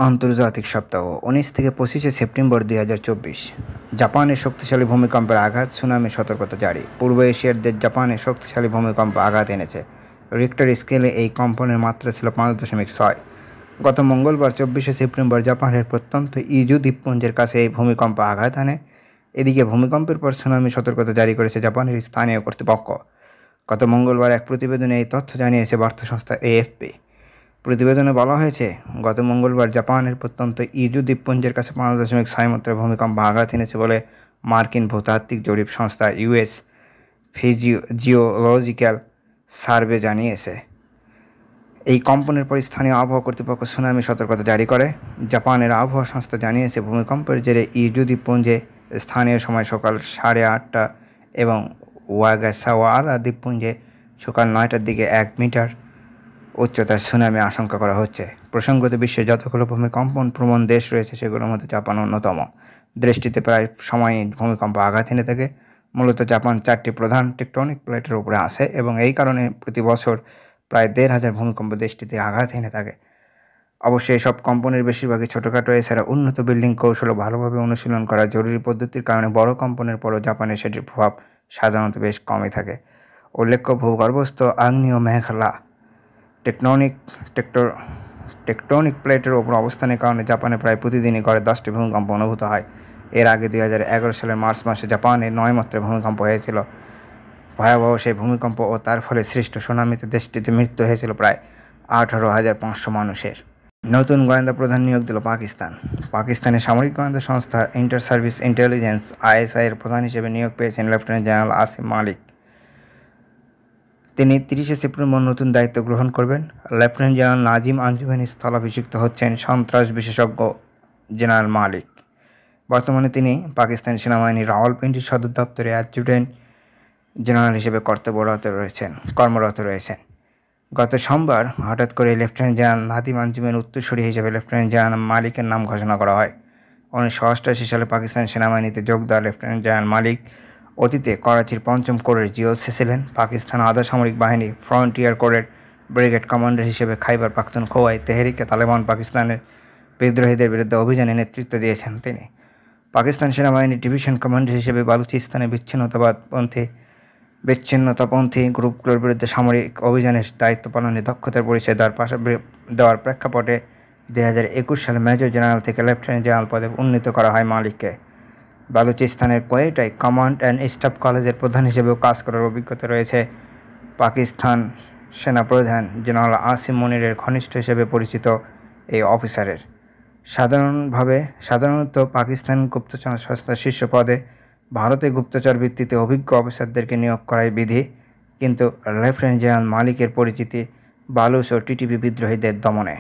আন্তর্জাতিক সপ্তাহ ১৯ থেকে ২৫শে সেপ্টেম্বর ২০২৪। জাপানের শক্তিশালী ভূমিকম্পের আঘাত, সুনামি সতর্কতা জারি। পূর্ব এশিয়ার দেশ জাপানে শক্তিশালী ভূমিকম্প আঘাত এনেছে। রিক্টার স্কেলে এই কম্পনের মাত্রা ছিল ৫.৬। গত মঙ্গলবার ২৪শে সেপ্টেম্বর জাপানের প্রত্যন্ত ইজু দ্বীপপুঞ্জের কাছে এই ভূমিকম্প আঘাত আনে। এদিকে ভূমিকম্পের পর সুনামি সতর্কতা জারি করেছে জাপানের স্থানীয় কর্তৃপক্ষ। গত মঙ্গলবার এক প্রতিবেদনে এই তথ্য জানিয়েছে বার্তা সংস্থা এএফপি। প্রতিবেদনে বলা হয়েছে, গত মঙ্গলবার জাপানের প্রত্যন্ত ইজু দ্বীপপুঞ্জের কাছে ৫.৬ মাত্রার ভূমিকম্প আঘাত এনেছে বলে মার্কিন ভূতাত্ত্বিক জরিপ সংস্থা ইউএস জিওলজিক্যাল সার্ভে জানিয়েছে। এই কম্পনের পর স্থানীয় আবহাওয়া কর্তৃপক্ষ সুনামি সতর্কতা জারি করে। জাপানের আবহাওয়া সংস্থা জানিয়েছে, ভূমিকম্পের জেরে ইজু দ্বীপপুঞ্জে স্থানীয় সময় সকাল 8:30 এবং ওয়াগাসাওয়ারা দ্বীপপুঞ্জে সকাল 9টার দিকে 1 মিটার উচ্চতার সুনামি আশঙ্কা করা হচ্ছে। প্রসঙ্গত, বিশ্বে যতগুলো ভূমিকম্পন প্রবণ দেশ রয়েছে সেগুলোর মধ্যে জাপান অন্যতম। দেশটিতে প্রায় সময়ই ভূমিকম্প আঘাত এনে থাকে। মূলত জাপান 4টি প্রধান টেকটনিক প্লেটের উপরে আছে এবং এই কারণে প্রতি বছর প্রায় 1,500 ভূমিকম্প দেশটিতে আঘাত এনে থাকে। অবশ্যই এসব কম্পনের বেশিরভাগই ছোটোখাটো। এছাড়া উন্নত বিল্ডিং কৌশল ভালোভাবে অনুশীলন করা জরুরি পদ্ধতির কারণে বড় কম্পনের পরও জাপানে সেটির প্রভাব সাধারণত বেশ কমই থাকে। উল্লেখ্য, ভূগর্ভস্থ আগ্নেয় মেঘলা টেকটনিক প্লেটের ওপর অবস্থানের কারণে জাপানে প্রায় প্রতিদিনই গড়ে 10টি ভূমিকম্প অনুভূত হয়। এর আগে 2011 সালের মার্চ মাসে জাপানে 9 মাত্রার ভূমিকম্প হয়েছিল। ভয়াবহ সেই ভূমিকম্প ও তার ফলে সৃষ্ট সুনামিতে দেশটিতে মৃত্যু হয়েছিল প্রায় 18,500 মানুষের। নতুন গোয়েন্দা প্রধান নিয়োগ দিল পাকিস্তান। পাকিস্তানের সামরিক গোয়েন্দা সংস্থা ইন্টার সার্ভিস ইন্টেলিজেন্স আইএসআই এর প্রধান হিসেবে নিয়োগ পেয়েছেন লেফটেন্যান্ট জেনারেল আসিম মালিক। তিনি 30শে সেপ্টেম্বর নতুন দায়িত্ব গ্রহণ করবেন। লেফটেন্যান্ট জেনারেল নাজিম আঞ্জুমানি স্থলাভিষিক্ত হচ্ছেন সন্ত্রাস বিশেষজ্ঞ জেনারেল মালিক। বর্তমানে তিনি পাকিস্তান সেনাবাহিনীর রাওয়ালপিন্ডি সদর দপ্তরে অ্যাডজুটেন্ট জেনারেল হিসেবে কর্মরত রয়েছেন। গত সোমবার হঠাৎ করে লেফটেন্যান্ট জেনারেল নাজিম আঞ্জুমানির উত্তরসূরি হিসেবে লেফটেন্যান্ট জেনারেল মালিকের নাম ঘোষণা করা হয়। 1988 সালে পাকিস্তান সেনাবাহিনীতে যোগ দেওয়া লেফটেন্যান্ট জেনারেল মালিক অতীতে করাচির 5ম কোরের জিওসি ছিলেন। পাকিস্তান আধা সামরিক বাহিনী ফ্রন্টিয়ার কোরের ব্রিগেড কমান্ডার হিসেবে খাইবার পাখতুনখোয়ায় তেহরিকে তালেবান পাকিস্তানের বিদ্রোহীদের বিরুদ্ধে অভিযানে নেতৃত্ব দিয়েছেন তিনি। পাকিস্তান সেনাবাহিনীর ডিভিশন কমান্ডার হিসেবে বালুচিস্তানে বিচ্ছিন্নতাপন্থী গ্রুপগুলোর বিরুদ্ধে সামরিক অভিযানের দায়িত্ব পালনে দক্ষতার পরিচয় দেওয়ার প্রেক্ষাপটে 2021 সালে মেজর জেনারেল থেকে লেফটেন্যান্ট জেনারেল পদে উন্নীত করা হয় মালিককে। বালুচিস্তানের কোয়েটায় কমান্ড অ্যান্ড স্টাফ কলেজের প্রধান হিসেবেও কাজ করার অভিজ্ঞতা রয়েছে পাকিস্তান সেনাপ্রধান জেনারেল আসিম মনিরের ঘনিষ্ঠ হিসেবে পরিচিত এই অফিসারের। সাধারণত পাকিস্তান গুপ্তচর সংস্থার শীর্ষ পদে ভারতে গুপ্তচর ভিত্তিতে অভিজ্ঞ অফিসারদেরকে নিয়োগ করাই বিধি, কিন্তু লেফটেন্যান্ট জেনারেল মালিকের পরিচিতি বালুচ ও টিটিপি বিদ্রোহীদের দমনে।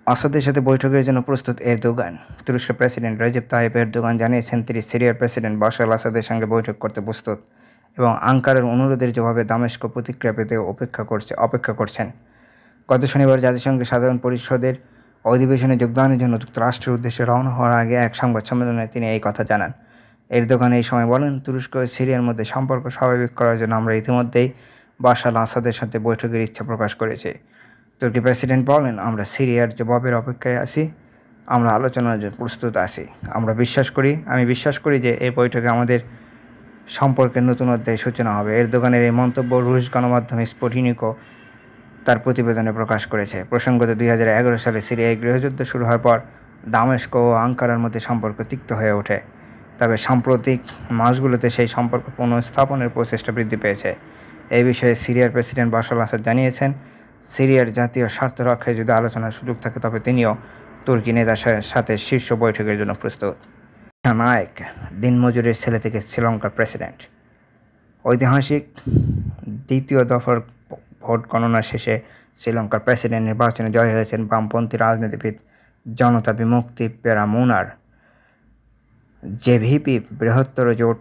আসাদের সাথে বৈঠকের জন্য প্রস্তুত এরদোগান। তুরস্কের প্রেসিডেন্ট রেজেপ তাইয়েপ এরদোগান জানিয়েছেন তিনি সিরিয়ার প্রেসিডেন্ট বাশার আল আসাদের সঙ্গে বৈঠক করতে প্রস্তুত এবং আঙ্কারার অনুরোধের জবাবে দামেস্ক প্রতিক্রিয়া পেতে অপেক্ষা করছেন। গত শনিবার জাতিসংঘের সাধারণ পরিষদের অধিবেশনে যোগদানের জন্য যুক্তরাষ্ট্রের উদ্দেশ্যে রওনা হওয়ার আগে এক সংবাদ সম্মেলনে তিনি এই কথা জানান। এরদোগান এই সময় বলেন, তুরস্ক ও সিরিয়ার মধ্যে সম্পর্ক স্বাভাবিক করার জন্য আমরা ইতিমধ্যেই বাশার আল আসাদের সাথে বৈঠকের ইচ্ছা প্রকাশ করেছি। তুর্কি প্রেসিডেন্ট বলেন, আমরা সিরিয়ার জবাবের অপেক্ষায় আছি, আমরা আলোচনার জন্য প্রস্তুত আছি। আমি বিশ্বাস করি যে এই বৈঠকে আমাদের সম্পর্কের নতুন অধ্যায়ের সূচনা হবে। এরদোগানের এই মন্তব্য রুশ গণমাধ্যম স্পুটনিকও তার প্রতিবেদনে প্রকাশ করেছে। প্রসঙ্গত, 2011 সালে সিরিয়ায় গৃহযুদ্ধ শুরু হওয়ার পর দামেস্ক ও আঙ্কারার মধ্যে সম্পর্ক তিক্ত হয়ে ওঠে। তবে সাম্প্রতিক মাসগুলোতে সেই সম্পর্ক পুনঃস্থাপনের প্রচেষ্টা বৃদ্ধি পেয়েছে। এই বিষয়ে সিরিয়ার প্রেসিডেন্ট বাশার আল আসাদ জানিয়েছেন, সিরিয়ার জাতীয় স্বার্থ রক্ষায় যদি আলোচনার সুযোগ থাকে তবে তিনিও তুর্কি নেতার সাথে শীর্ষ বৈঠকের জন্য প্রস্তুত। নায়েক দিনমজুরের ছেলে থেকে শ্রীলঙ্কার প্রেসিডেন্ট। ঐতিহাসিক দ্বিতীয় দফার ভোট গণনা শেষে শ্রীলঙ্কার প্রেসিডেন্ট নির্বাচনে জয়ী হয়েছেন বামপন্থী রাজনীতিবিদ জনতা বিমুক্তি পেরামুনার জেভিপি বৃহত্তর জোট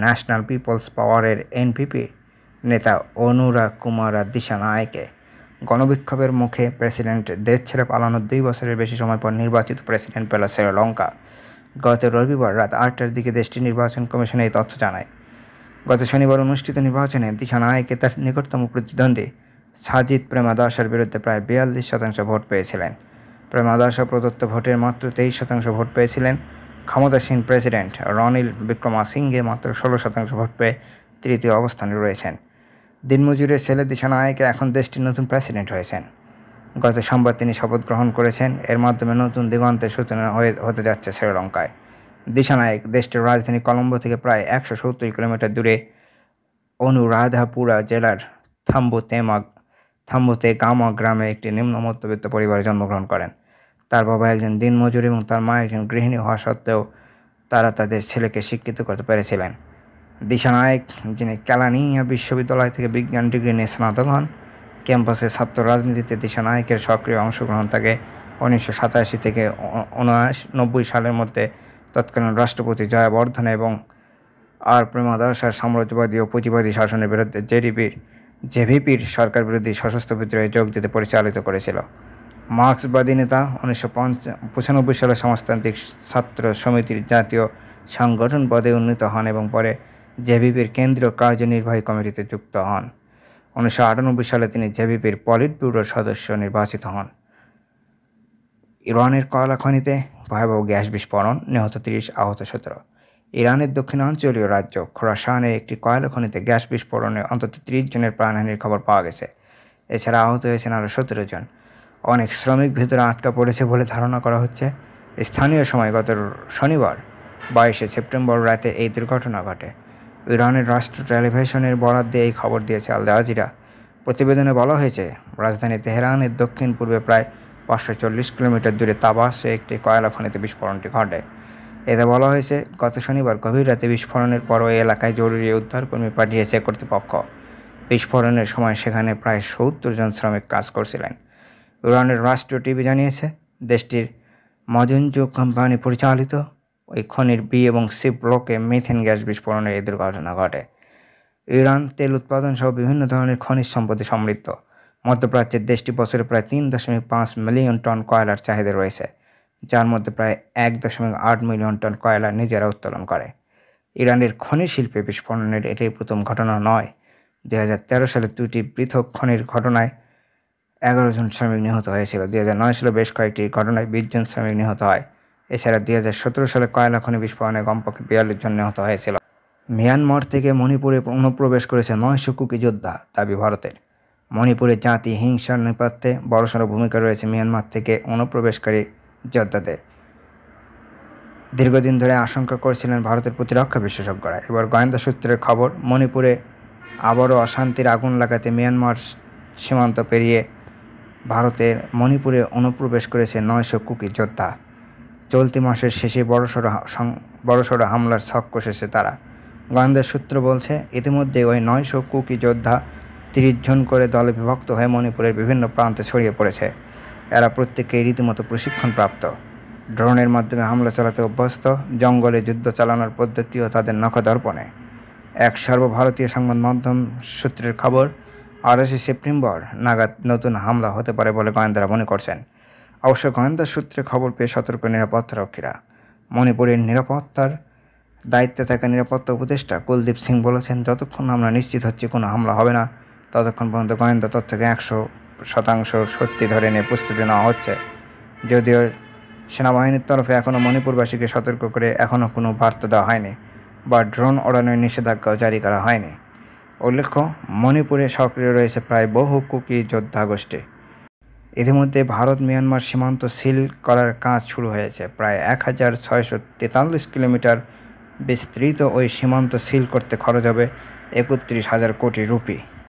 ন্যাশনাল পিপলস পাওয়ারের এনপিপি নেতা অনুরা কুমারা দিশানায়েকে। গণবিক্ষোভের মুখে প্রেসিডেন্ট দেশ ছেড়ে পালানোর 2 বছরের বেশি সময় পর নির্বাচিত প্রেসিডেন্ট পেল শ্রীলঙ্কা। গত রবিবার রাত 8টার দিকে দেশটির নির্বাচন কমিশন এই তথ্য জানায়। গত শনিবার অনুষ্ঠিত নির্বাচনে দিশানায়েকে তার নিকটতম প্রতিদ্বন্দ্বী সাজিদ প্রেমাদাসার বিরুদ্ধে প্রায় 42% ভোট পেয়েছিলেন। প্রেমাদাসা প্রদত্ত ভোটের মাত্র 23% ভোট পেয়েছিলেন। ক্ষমতাসীন প্রেসিডেন্ট রনিল বিক্রমাসিঙ্ঘে মাত্র 16% ভোট পেয়ে তৃতীয় অবস্থানে রয়েছেন। দিনমজুরের ছেলে দিশানায়েক এখন দেশটির নতুন প্রেসিডেন্ট হয়েছেন। গত সোমবার তিনি শপথ গ্রহণ করেছেন। এর মাধ্যমে নতুন দিগন্তের সূচনা হতে যাচ্ছে শ্রীলঙ্কায়। দিশানায়েক দেশটির রাজধানী কলম্বো থেকে প্রায় 170 কিলোমিটার দূরে অনুরাধাপুরা জেলার থাম্বুতেগামা গ্রামে একটি নিম্ন মধ্যবিত্ত পরিবারে জন্মগ্রহণ করেন। তার বাবা একজন দিনমজুর এবং তার মা একজন গৃহিণী হওয়া সত্ত্বেও তারা তাদের ছেলেকে শিক্ষিত করতে পেরেছিলেন। দিশানায়েক, যিনি কেলানিয়া বিশ্ববিদ্যালয় থেকে বিজ্ঞান ডিগ্রি নিয়ে স্নাতক হন, ক্যাম্পাসে ছাত্র রাজনীতিতে দিশানায়েকের সক্রিয় অংশগ্রহণ তাকে 1987 থেকে 1990 সালের মধ্যে তৎকালীন রাষ্ট্রপতি জয়াবর্ধনে এবং প্রেমাদাসার সাম্রাজ্যবাদী ও পুঁজিবাদী শাসনের বিরুদ্ধে জেভিপির সরকার বিরোধী সশস্ত্র বিদ্রোহে যোগ দিতে পরিচালিত করেছিল। মার্ক্সবাদী নেতা 1995 সালে সমাজতান্ত্রিক ছাত্র সমিতির জাতীয় সংগঠন পদে উন্নীত হন এবং পরে জেভিপির কেন্দ্রীয় কার্যনির্বাহী কমিটিতে যুক্ত হন। 1998 সালে তিনি জেভিপির পলিট ব্যুরোর সদস্য নির্বাচিত হন। ইরানের কয়লা খনিতে ভয়াবহ গ্যাস বিস্ফোরণ, নিহত 30, আহত 17। ইরানের দক্ষিণাঞ্চলীয় রাজ্য খোরাসানের একটি কয়লা খনিতে গ্যাস বিস্ফোরণে অন্তত 30 জনের প্রাণহানির খবর পাওয়া গেছে। এছাড়া আহত হয়েছেন আরও 17 জন। অনেক শ্রমিক ভেতরে আটকা পড়েছে বলে ধারণা করা হচ্ছে। স্থানীয় সময় গত শনিবার 22 সেপ্টেম্বর রাতে এই দুর্ঘটনা ঘটে। ইরানের রাষ্ট্র টেলিভিশনের বরাত দিয়ে এই খবর দিয়েছে আল জাজিরা। প্রতিবেদনে বলা হয়েছে, রাজধানী তেহরানের দক্ষিণ পূর্বে প্রায় 540 কিলোমিটার দূরে তাবাসে একটি কয়লা খনিতে বিস্ফোরণটি ঘটে। এতে বলা হয়েছে, গত শনিবার গভীর রাতে বিস্ফোরণের পর ওই এলাকায় জরুরি উদ্ধারকর্মী পাঠিয়েছে কর্তৃপক্ষ। বিস্ফোরণের সময় সেখানে প্রায় 70 জন শ্রমিক কাজ করছিলেন। ইরানের রাষ্ট্রীয় টিভি জানিয়েছে, দেশটির মজুনজু কোম্পানি পরিচালিত ওই খনির বি এবং সি ব্লকে মিথেন গ্যাস বিস্ফোরণের এই দুর্ঘটনা ঘটে। ইরান তেল উৎপাদন সহ বিভিন্ন ধরনের খনিজ সম্পদে সমৃদ্ধ। মধ্যপ্রাচ্যের দেশটি বছরে প্রায় 3.5 মিলিয়ন টন কয়লার চাহিদা রয়েছে, যার মধ্যে প্রায় 1.8 মিলিয়ন টন কয়লা নিজেরা উত্তোলন করে। ইরানের খনি শিল্পে বিস্ফোরণের এটাই প্রথম ঘটনা নয়। 2013 সালে 2টি পৃথক খনির ঘটনায় 11 জন শ্রমিক নিহত হয়েছিল। 2009 সালে বেশ কয়েকটি ঘটনায় 20 জন শ্রমিক নিহত হয়। এছাড়া 2017 সালে কয়লা খনি বিস্ফোরণে কমপক্ষে 42 জন নিহত হয়েছিল। মিয়ানমার থেকে মণিপুরে অনুপ্রবেশ করেছে 900 কুকি যোদ্ধা, দাবি ভারতের। মণিপুরে জাতি হিংসার নেপথ্যে বড়সড় ভূমিকা রয়েছে মিয়ানমার থেকে অনুপ্রবেশকারী যোদ্ধাদের। দীর্ঘদিন ধরে আশঙ্কা করছিলেন ভারতের প্রতিরক্ষা বিশেষজ্ঞরা। এবার গোয়েন্দা সূত্রের খবর, মণিপুরে আবারও অশান্তির আগুন লাগাতে মিয়ানমার সীমান্ত পেরিয়ে মণিপুরে অনুপ্রবেশ করেছে 900 কুকি যোদ্ধা। চলতি মাসের শেষে বড়সড় হামলার ছক কষেছে তারা। গোয়েন্দা সূত্র বলছে, ইতিমধ্যে ওই 900 কুকি যোদ্ধা 30 জন করে দলে বিভক্ত হয়ে মণিপুরের বিভিন্ন প্রান্তে ছড়িয়ে পড়েছে। এরা প্রত্যেকেই রীতিমতো প্রশিক্ষণপ্রাপ্ত। ড্রোনের মাধ্যমে হামলা চালাতে অভ্যস্ত। জঙ্গলে যুদ্ধ চালানোর পদ্ধতিও তাদের নখদর্পণে। এক সর্বভারতীয় সংবাদ মাধ্যম সূত্রের খবর, 28 সেপ্টেম্বর নাগাদ নতুন হামলা হতে পারে বলে গোয়েন্দারা মনে করছেন। অবশ্য গোয়েন্দা সূত্রে খবর পেয়ে সতর্ক নিরাপত্তারক্ষীরা। মণিপুরের নিরাপত্তার দায়িত্বে থাকা নিরাপত্তা উপদেষ্টা কুলদীপ সিং বলেছেন, যতক্ষণ আমরা নিশ্চিত হচ্ছি কোনো হামলা হবে না, ততক্ষণ পর্যন্ত গোয়েন্দা তথ্যকে 100% সত্যি ধরে নিয়ে প্রস্তুতি নেওয়া হচ্ছে। যদিও সেনাবাহিনীর তরফে এখনও মণিপুরবাসীকে সতর্ক করে এখনও কোনো বার্তা দেওয়া হয়নি বা ড্রোন ওড়ানোর নিষেধাজ্ঞাও জারি করা হয়নি। উল্লেখ্য, মণিপুরে সক্রিয় রয়েছে প্রায় বহু কুকি যোদ্ধা গোষ্ঠী। ইতিমধ্যে ভারত মিয়ানমার সীমান্ত সিল করার কাজ শুরু হয়েছে। প্রায় 1643 কিলোমিটার বিস্তৃত ওই সীমান্ত সিল করতে খরচ হবে 31,000 কোটি রুপি।